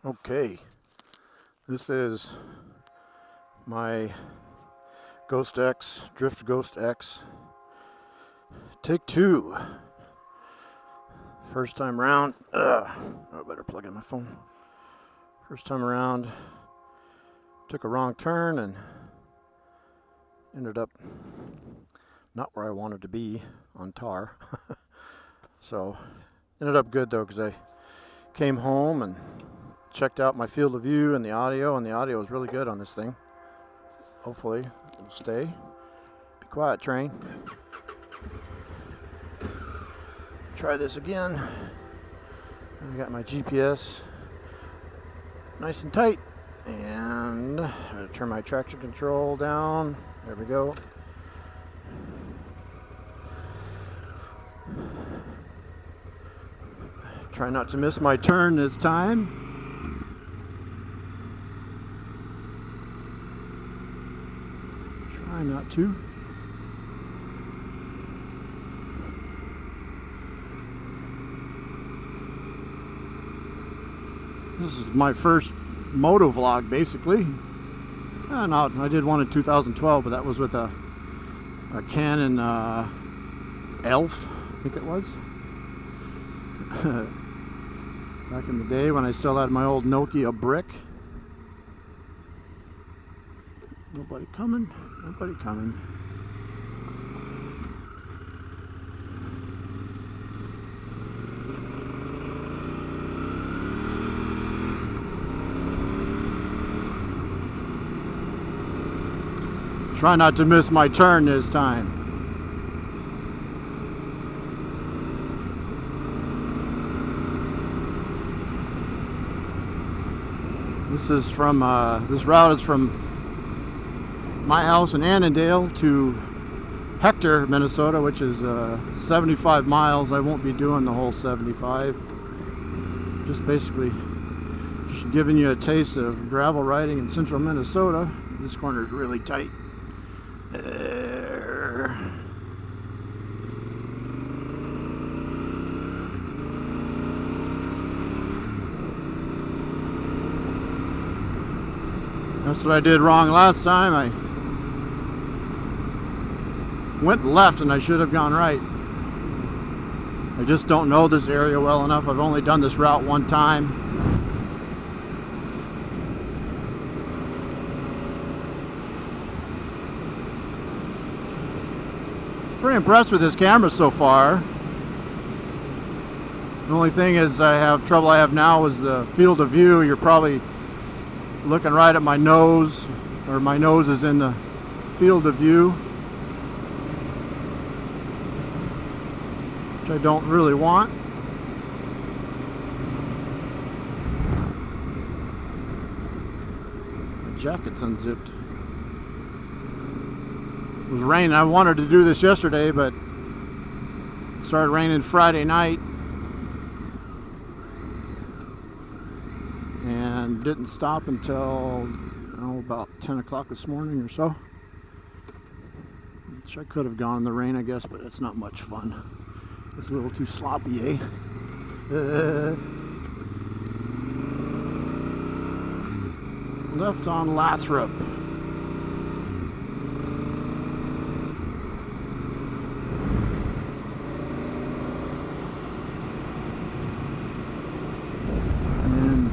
Okay, this is my Ghost X, Drift Ghost X, take 2. First time around, I better plug in my phone. First time around, took a wrong turn and ended up not where I wanted to be on tar. So, ended up good though, because I came home and checked out my field of view and the audio was really good on this thing. Hopefully it'll stay. Be quiet, train. Try this again. I got my GPS nice and tight, and I'm gonna turn my traction control down. There we go. Try not to miss my turn this time. Try not to. This is my first moto vlog, basically. No, I did one in 2012, but that was with a Canon Elf, I think it was. Back in the day when I still had my old Nokia brick. Nobody coming, nobody coming. Try not to miss my turn this time. This is from, this route is from my house in Annandale to Hector, Minnesota, which is 75 miles. I won't be doing the whole 75. Just basically just giving you a taste of gravel riding in central Minnesota. This corner is really tight. There. That's what I did wrong last time. I went left and I should have gone right. I just don't know this area well enough. I've only done this route one time. Pretty impressed with this camera so far. The only thing is I have now is the field of view. You're probably looking right at my nose, or my nose is in the field of view, which I don't really want. My jacket's unzipped. It was raining. I wanted to do this yesterday, but it started raining Friday night and didn't stop until about 10 o'clock this morning or so. Which I could have gone in the rain, I guess, but it's not much fun. It's a little too sloppy, eh? Left on Lathrop.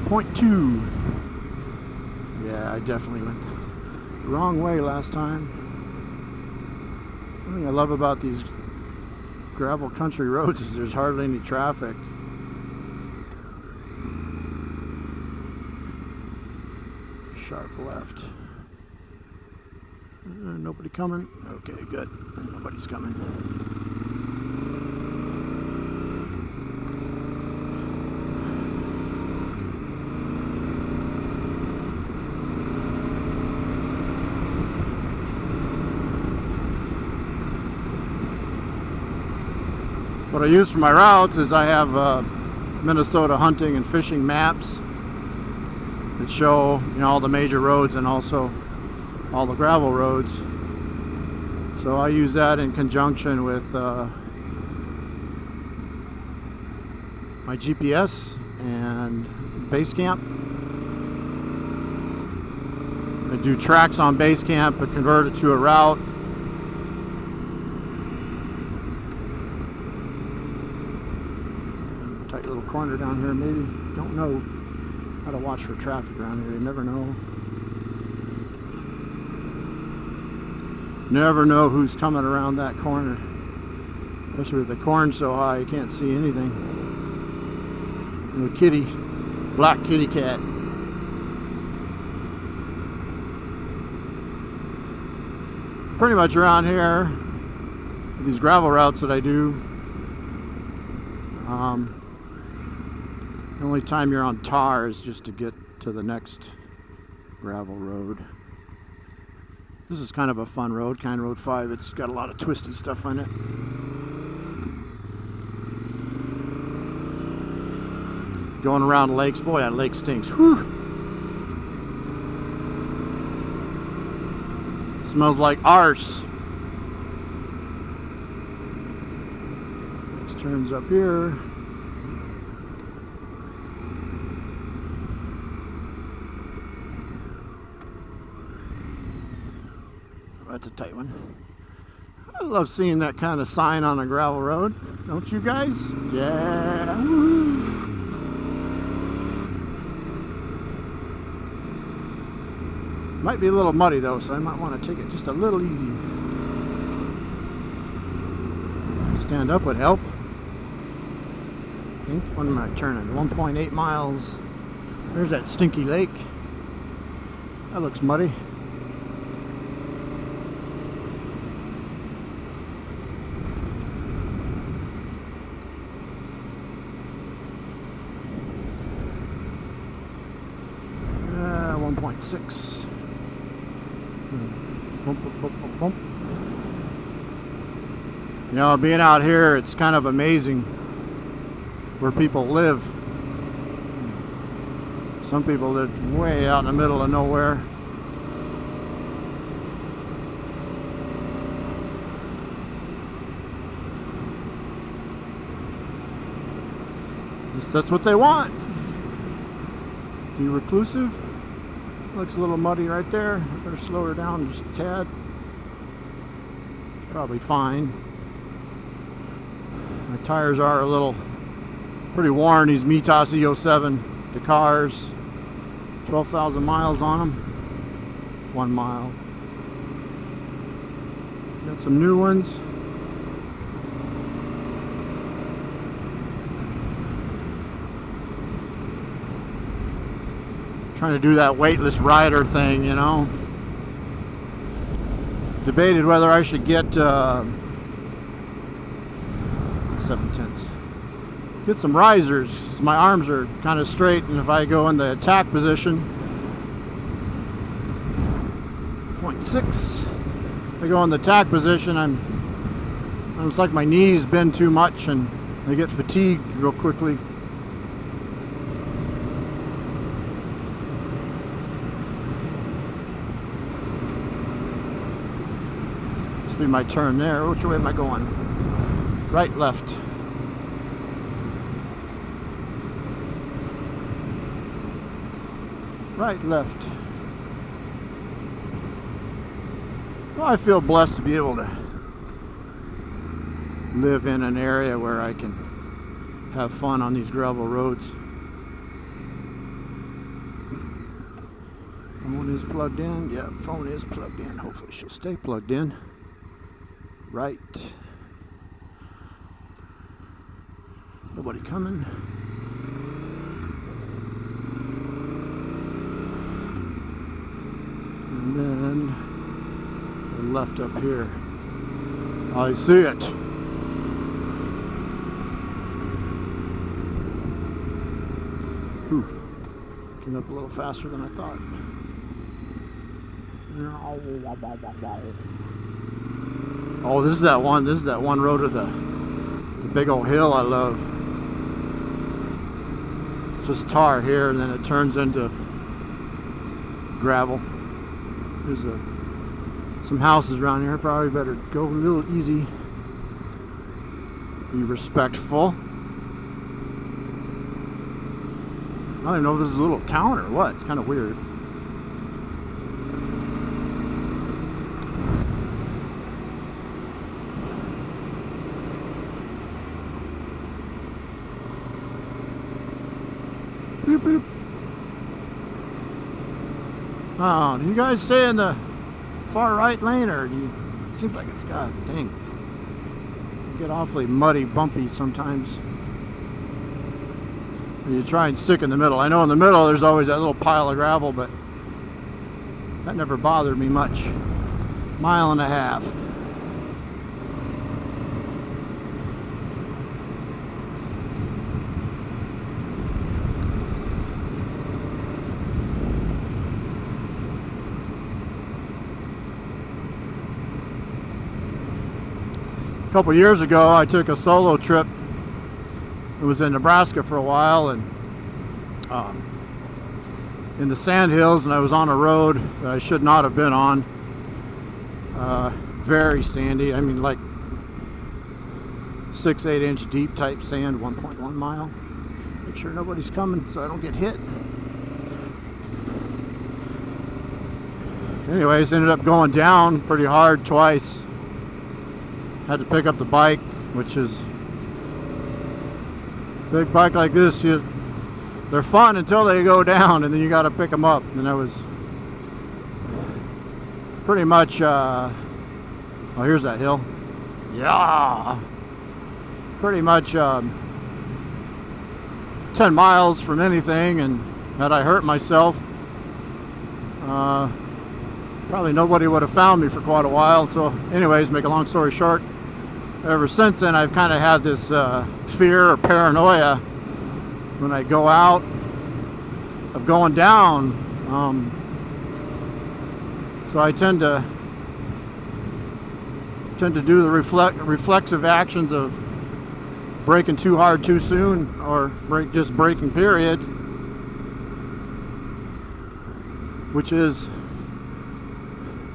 Point 2. Yeah, I definitely went the wrong way last time. One thing I love about these gravel country roads is there's hardly any traffic. Sharp left. Nobody coming? Okay, good. Nobody's coming. What I use for my routes is I have Minnesota hunting and fishing maps that show all the major roads and also all the gravel roads. So I use that in conjunction with my GPS and base camp. I do tracks on base camp, but convert it to a route. Tight little corner down here, maybe. Don't know how to watch for traffic around here. You never know. Never know who's coming around that corner. Especially with the corn so high, you can't see anything. Little kitty, black kitty cat. Pretty much around here, these gravel routes that I do, the only time you're on tar is just to get to the next gravel road. This is kind of a fun road, kind of Road 5. It's got a lot of twisty stuff on it. Going around lakes, boy, that lake stinks. Whew. Smells like arse. Next turns up here. That's a tight one. I love seeing that kind of sign on a gravel road. Don't you guys? Yeah. Woo. Might be a little muddy though, so I might want to take it just a little easy. Stand up would help. I think. When am I turning? 1.8 miles. There's that stinky lake. That looks muddy. .6. Bump. You know, being out here, it's kind of amazing where people live. Some people live way out in the middle of nowhere. That's what they want. Be reclusive. Looks a little muddy right there. Better slow her down just a tad. Probably fine. My tires are a little pretty worn. These Mitas E07 Dakars. 12,000 miles on them. 1 mile. Got some new ones. Trying to do that weightless rider thing, you know. Debated whether I should get 7/10. Get some risers. My arms are kind of straight, and if I go in the attack position, 0.6. If I go in the attack position, it's like my knees bend too much, and I get fatigued real quickly. Be my turn there. Which way am I going? Right, left. Right, left. Well, I feel blessed to be able to live in an area where I can have fun on these gravel roads. Phone is plugged in. Yeah, phone is plugged in. Hopefully she'll stay plugged in. Right. Nobody coming. And then the left up here. I see it. Whew. Came up a little faster than I thought. Oh, this is that one. This is that one road with the big old hill I love. Just tar here, and then it turns into gravel. There's some houses around here. Probably better go a little easy. Be respectful. I don't even know if this is a little town or what. It's kind of weird. Boop, boop. Oh, do you guys stay in the far right lane, or do you? It seems like it's got, dang. You get awfully muddy, bumpy sometimes. You try and stick in the middle. I know in the middle there's always that little pile of gravel, but that never bothered me much. Mile and a half. A couple years ago I took a solo trip. It was in Nebraska for a while, and in the sand hills, and I was on a road that I should not have been on. Very sandy. I mean, like 6-8 inch deep type sand, 1.1 mile. Make sure nobody's coming so I don't get hit. Anyways, ended up going down pretty hard twice. Had to pick up the bike, which is big bike like this. They're fun until they go down, and then you got to pick them up. And I was pretty much. Oh, here's that hill. Yeah. Pretty much 10 miles from anything, and had I hurt myself, probably nobody would have found me for quite a while. So, anyways, make a long story short. Ever since then, I've kind of had this fear or paranoia when I go out of going down. So I tend to do the reflexive actions of braking too hard too soon, or just braking period, which is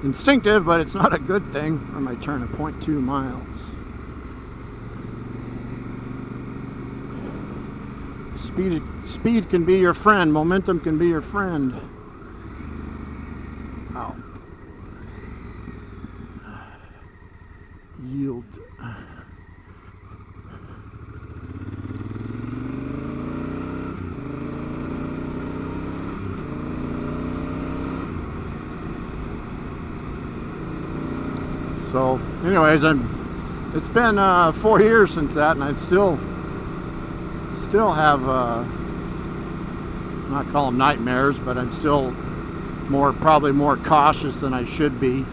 instinctive, but it's not a good thing. I might turn at 0.2 miles. Speed can be your friend. Momentum can be your friend. Ow. Yield. So, anyways, it's been 4 years since that, and I still have not call them nightmares, but I'm still probably more cautious than I should be.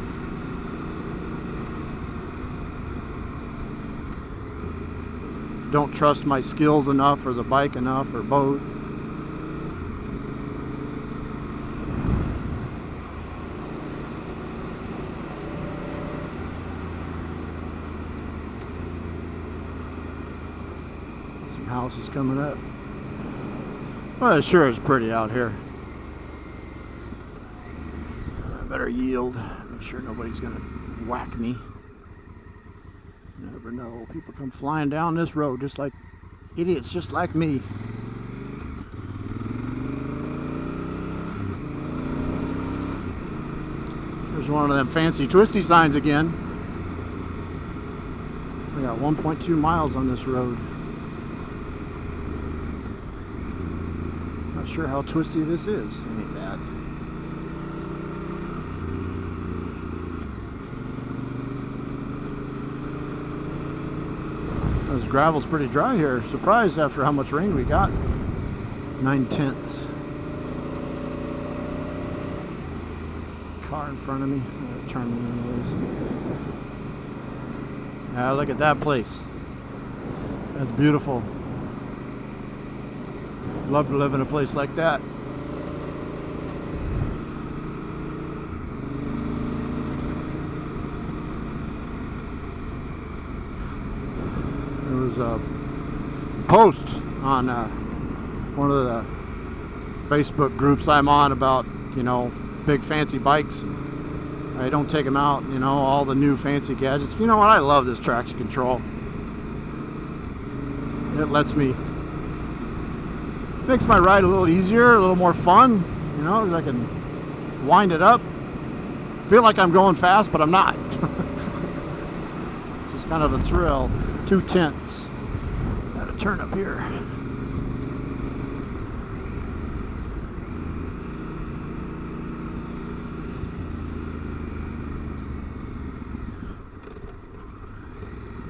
Don't trust my skills enough, or the bike enough, or both. Houses coming up. Well, it sure is pretty out here. I better yield. Make sure nobody's gonna whack me. You never know. People come flying down this road just like idiots, just like me. There's one of them fancy twisty signs again. We got 1.2 miles on this road. Not sure how twisty this is. It ain't bad. This gravel's pretty dry here. Surprised after how much rain we got. 9/10. Car in front of me. I'm gonna turn me anyways. Ah, look at that place. That's beautiful. Love to live in a place like that. There was a post on one of the Facebook groups I'm on about, big fancy bikes. I don't take them out, all the new fancy gadgets. You know what? I love this traction control. It makes my ride a little easier, a little more fun, because I can wind it up. Feel like I'm going fast, but I'm not. Just kind of a thrill. 2/10. Got to turn up here.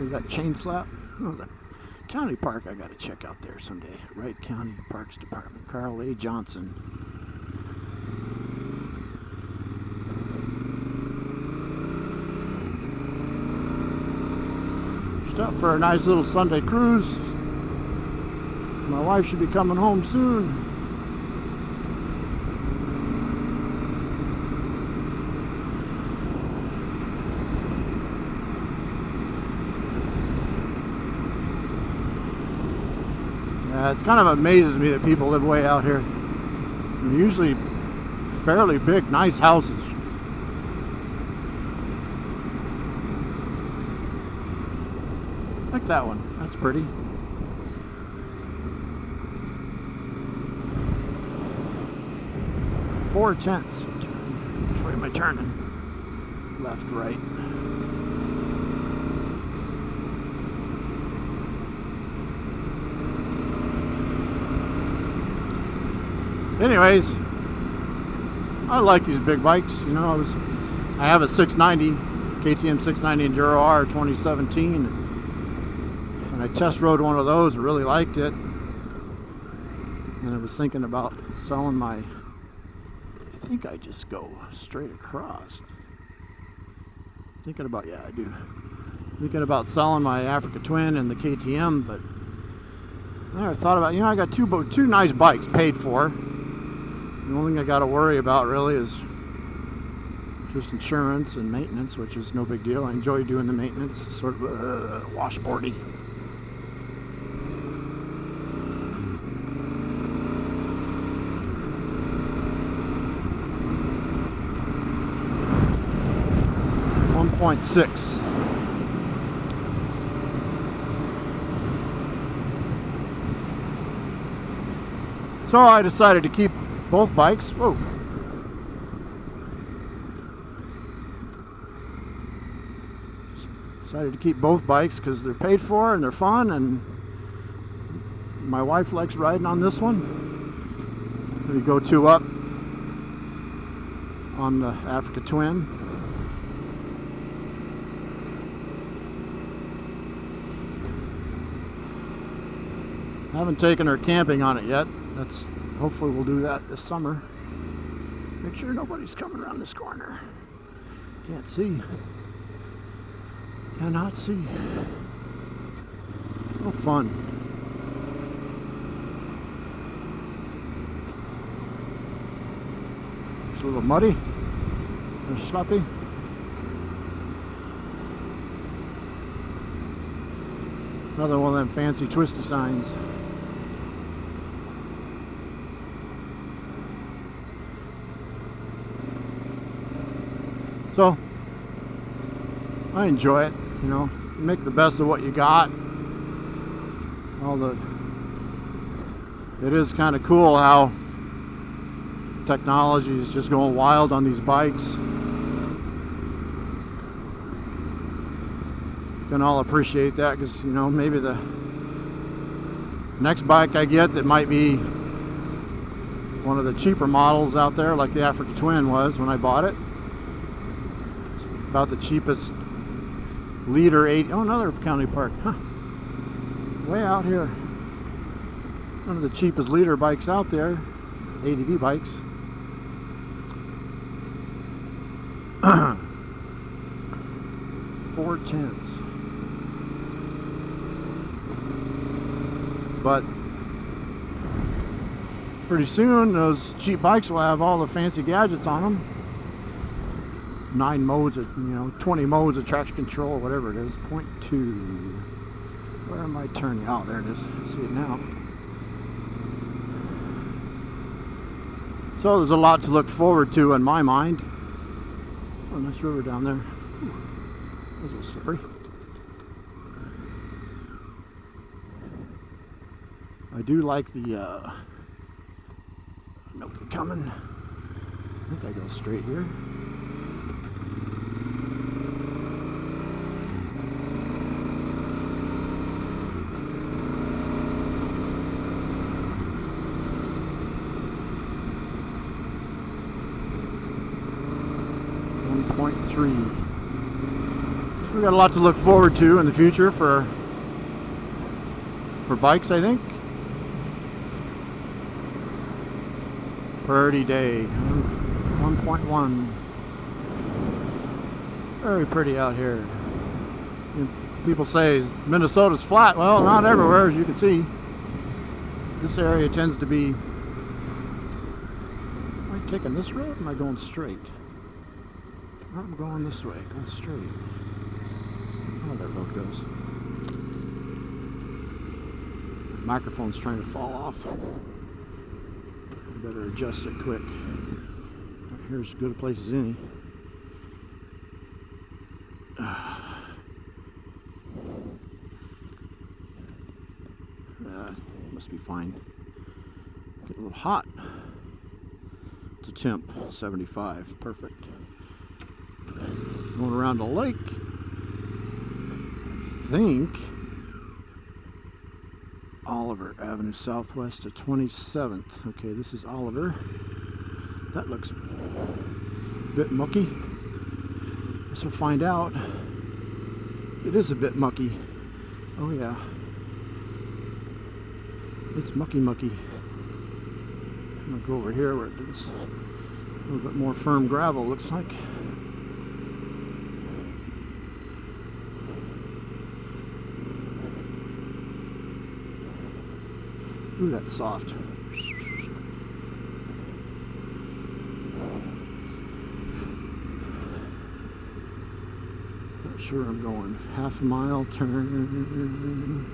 There's that chain slap. Oh, the county park I gotta check out there someday. Wright County Parks Department. Carl A. Johnson. Just out for a nice little Sunday cruise. My wife should be coming home soon. It kind of amazes me that people live way out here. They're usually fairly big, nice houses. Like that one. That's pretty. Four tenths. Which way am I turning? Left, right. Anyways, I like these big bikes. You know, I have a 690, KTM 690 Enduro R 2017, and I test rode one of those. I really liked it, and I was thinking about selling my. I think I just go straight across. Thinking about, yeah, I do. Thinking about selling my Africa Twin and the KTM, but I never thought about. You know, I got two nice bikes paid for. The only thing I got to worry about really is just insurance and maintenance, which is no big deal. I enjoy doing the maintenance. It's sort of washboardy. .6. So I decided to keep both bikes. Whoa. Decided to keep both bikes because they're paid for and they're fun, and my wife likes riding on this one. We go two up on the Africa Twin. I haven't taken her camping on it yet. Hopefully we'll do that this summer. Make sure nobody's coming around this corner. Can't see. Cannot see. Oh, fun. It's a little muddy. Or sloppy. Another one of them fancy twisty signs. So, I enjoy it, you know, make the best of what you got. It is kind of cool how technology is just going wild on these bikes. You can all appreciate that because, you know, maybe the next bike I get that might be one of the cheaper models out there, like the Africa Twin was when I bought it. About the cheapest liter 80. Oh, another county park. Huh. Way out here. One of the cheapest liter bikes out there. ADV bikes. Four tenths. But pretty soon those cheap bikes will have all the fancy gadgets on them. 9 modes of, 20 modes of traction control, whatever it is. 0.2. Where am I turning? Oh, there it is. I see it now. So there's a lot to look forward to in my mind. Oh, nice river down there. Ooh, that was a little slippery. I do like the, nobody coming. I think I go straight here. We got a lot to look forward to in the future for bikes, I think. Pretty day, 1.1. Very pretty out here. People say Minnesota's flat. Well, not everywhere, as you can see. This area tends to be... Am I taking this road or am I going straight? I'm going this way, going straight. Oh, that road goes. Microphone's trying to fall off. I better adjust it quick. Here's as good a place as any. Must be fine. Get a little hot. It's a temp 75. Perfect. Going around the lake. I think Oliver Avenue Southwest to 27th. Okay, this is Oliver. That looks a bit mucky. Guess we'll find out. It is a bit mucky. Oh yeah. It's mucky. I'm gonna go over here where it's a little bit more firm gravel, looks like. Ooh, that's soft. Not sure I'm going. Half a mile turn.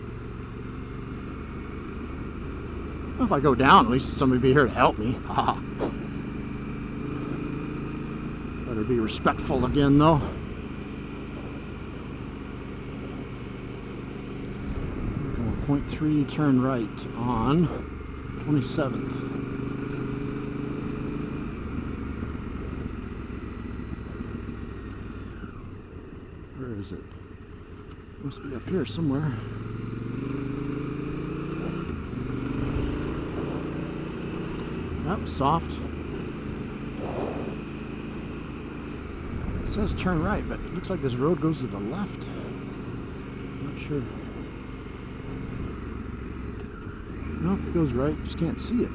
Well, if I go down, at least somebody will be here to help me. Better be respectful again, though. Going 0.3, turn right on 27th. Where is it? Must be up here somewhere. Yep, soft. It says turn right, but it looks like this road goes to the left. Not sure. Nope, it goes right. Just can't see it.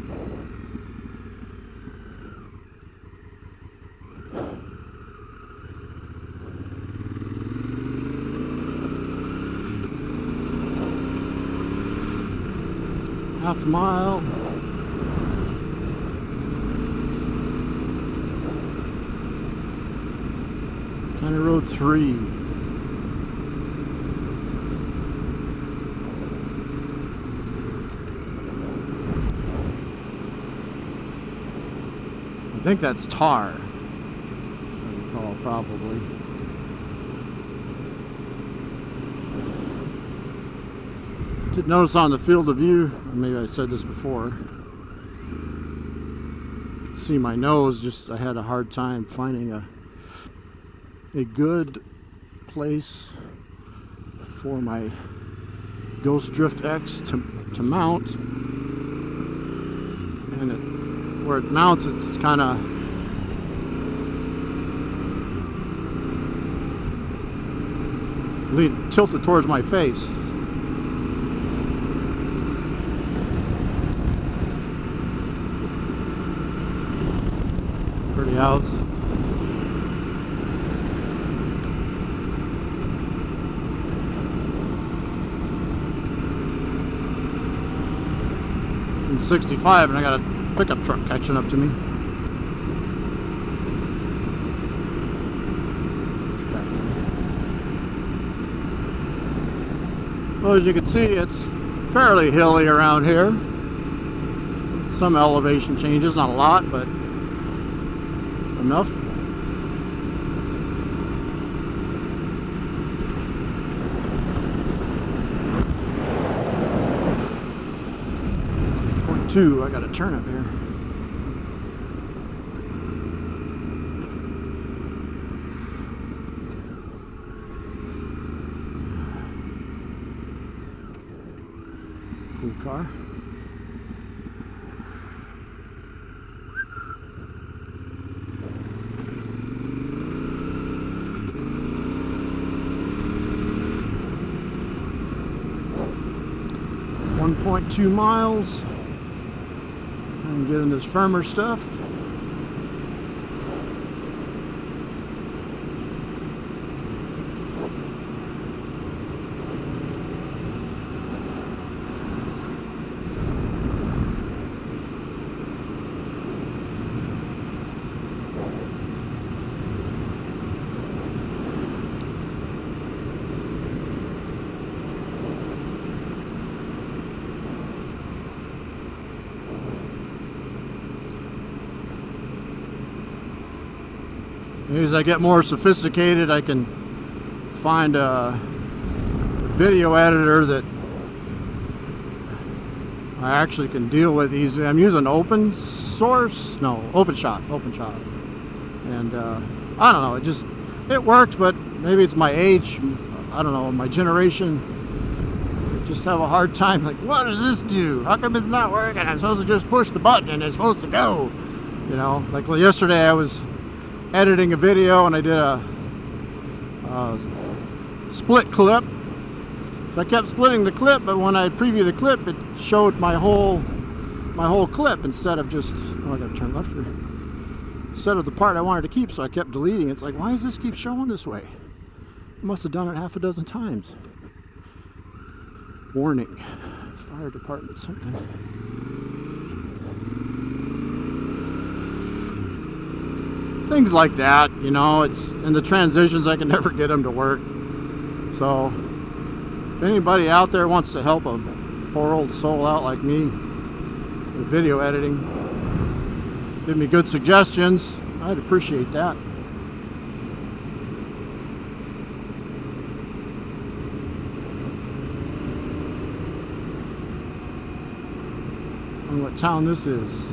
Half a mile. County Road 3. I think that's tar. I recall, probably. Did notice on the field of view, or maybe I said this before, you can see my nose, just I had a hard time finding a good place for my Ghost Drift X to mount, and where it mounts, it's kind of tilted towards my face. Pretty house. I'm 65 and I got a pickup truck catching up to me. Well, as you can see, it's fairly hilly around here. Some elevation changes, not a lot, but enough. I got a turn up here. Cool car. 1.2 miles. I'm getting this firmer stuff. As I get more sophisticated, I can find a video editor that I actually can deal with easily. I'm using open source, no, OpenShot, and I don't know, it works, but maybe it's my age, I don't know, my generation. I just have a hard time, like, what does this do? How come it's not working? I'm supposed to just push the button and it's supposed to go, you know. Like yesterday I was editing a video and I did a split clip. So I kept splitting the clip, but when I preview the clip, it showed my whole clip instead of just, oh, I gotta turn left here, instead of the part I wanted to keep. So I kept deleting. It's like, why does this keep showing this way? I must have done it half a dozen times. Warning, fire department, something. Things like that, you know. It's in the transitions, I can never get them to work. So if anybody out there wants to help a poor old soul out like me with video editing, give me good suggestions, I'd appreciate that. I don't know what town this is.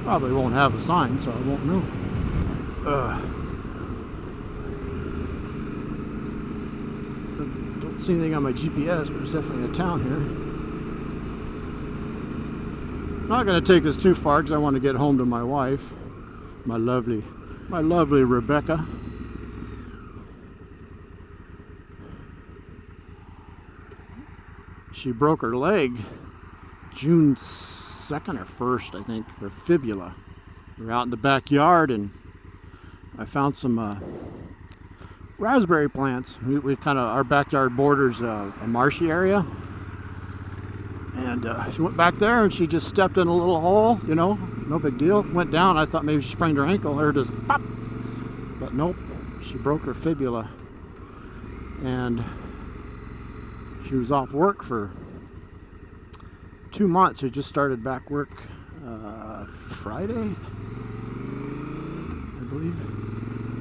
Probably won't have a sign, so I won't know. Don't see anything on my GPS, but there's definitely a town here. Not going to take this too far because I want to get home to my wife, my lovely Rebecca. She broke her leg June 2nd or 1st, I think, her fibula. We were out in the backyard and I found some raspberry plants. We kind of, our backyard borders a marshy area, and she went back there and she just stepped in a little hole, you know, no big deal. Went down, I thought maybe she sprained her ankle or just pop, but nope, she broke her fibula, and she was off work for 2 months. She just started back work Friday, I believe,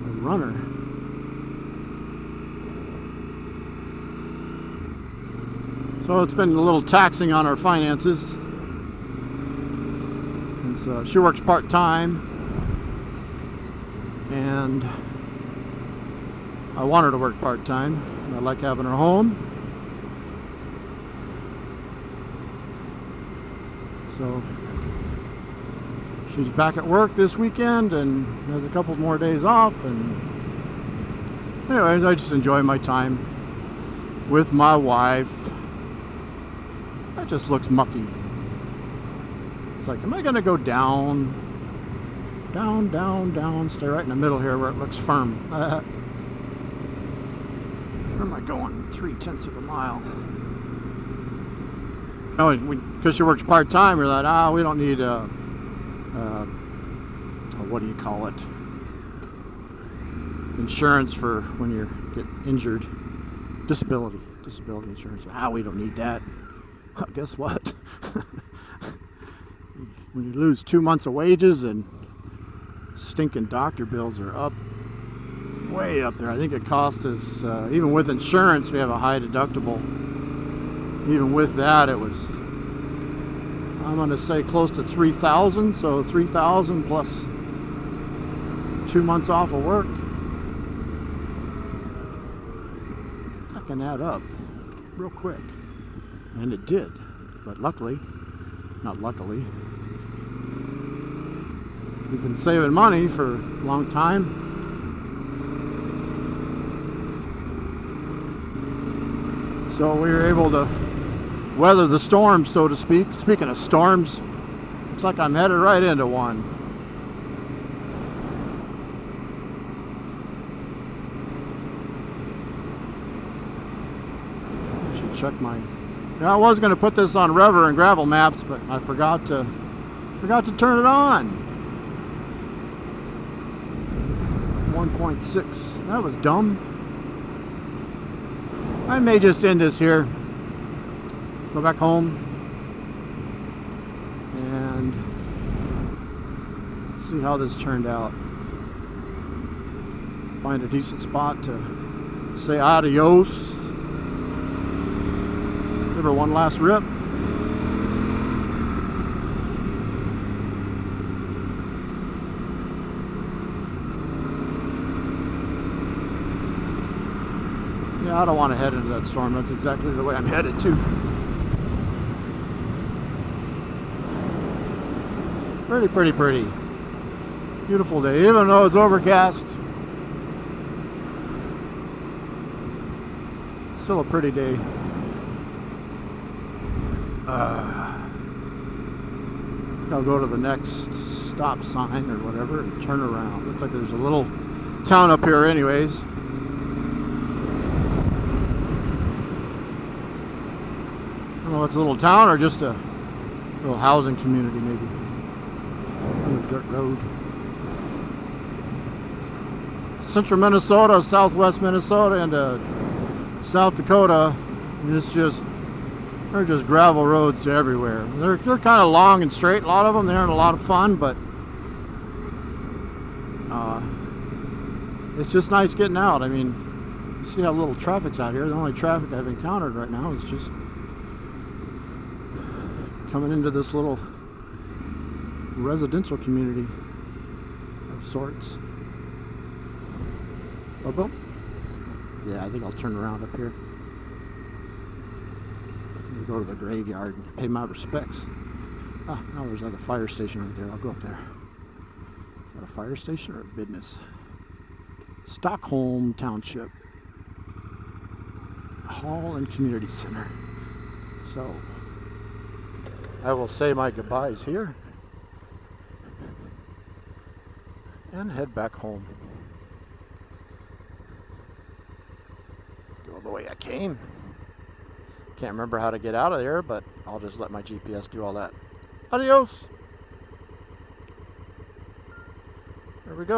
a runner. So it's been a little taxing on our finances. And so she works part-time, and I want her to work part-time. I like having her home. So she's back at work this weekend and has a couple more days off, and anyways, I just enjoy my time with my wife. That just looks mucky. It's like, am I gonna go down, down, down, down, stay right in the middle here where it looks firm? Where am I going? 0.3 of a mile. Oh, because she works part-time, we're like, we don't need what do you call it? Insurance for when you get injured. Disability insurance. We don't need that. Well, guess what? When you lose 2 months of wages and stinking doctor bills are up, way up there. I think it cost us, even with insurance, we have a high deductible. Even with that, it was, I'm going to say, close to $3,000. So $3,000 plus 2 months off of work. backing that up real quick. And it did. But luckily, not luckily, we've been saving money for a long time. So we were able to weather the storm, so to speak. Speaking of storms, looks like I'm headed right into one. I should check my... Yeah, I was going to put this on Rever and Gravel Maps, but I forgot to turn it on. 1.6. That was dumb. I may just end this here, go back home, and see how this turned out. Find a decent spot to say adios. Give her one last rip. Yeah, I don't want to head into that storm. That's exactly the way I'm headed to. Pretty. Beautiful day, even though it's overcast. Still a pretty day. I'll go to the next stop sign or whatever and turn around. Looks like there's a little town up here anyways. I don't know if it's a little town or just a little housing community maybe. On the dirt road. Central Minnesota, southwest Minnesota, and South Dakota. And it's just, they're just gravel roads everywhere. They're kind of long and straight, a lot of them. They aren't a lot of fun, but it's just nice getting out. I mean, you see how little traffic's out here. The only traffic I've encountered right now is just coming into this little residential community of sorts. Oh, boom. Yeah, I think I'll turn around up here. Go to the graveyard and pay my respects. Ah, now there's like a fire station right there. I'll go up there. Is that a fire station or a business? Stockholm Township Hall and Community Center. So I will say my goodbyes here and head back home. Go the way I came. Can't remember how to get out of there, but I'll just let my GPS do all that. Adios!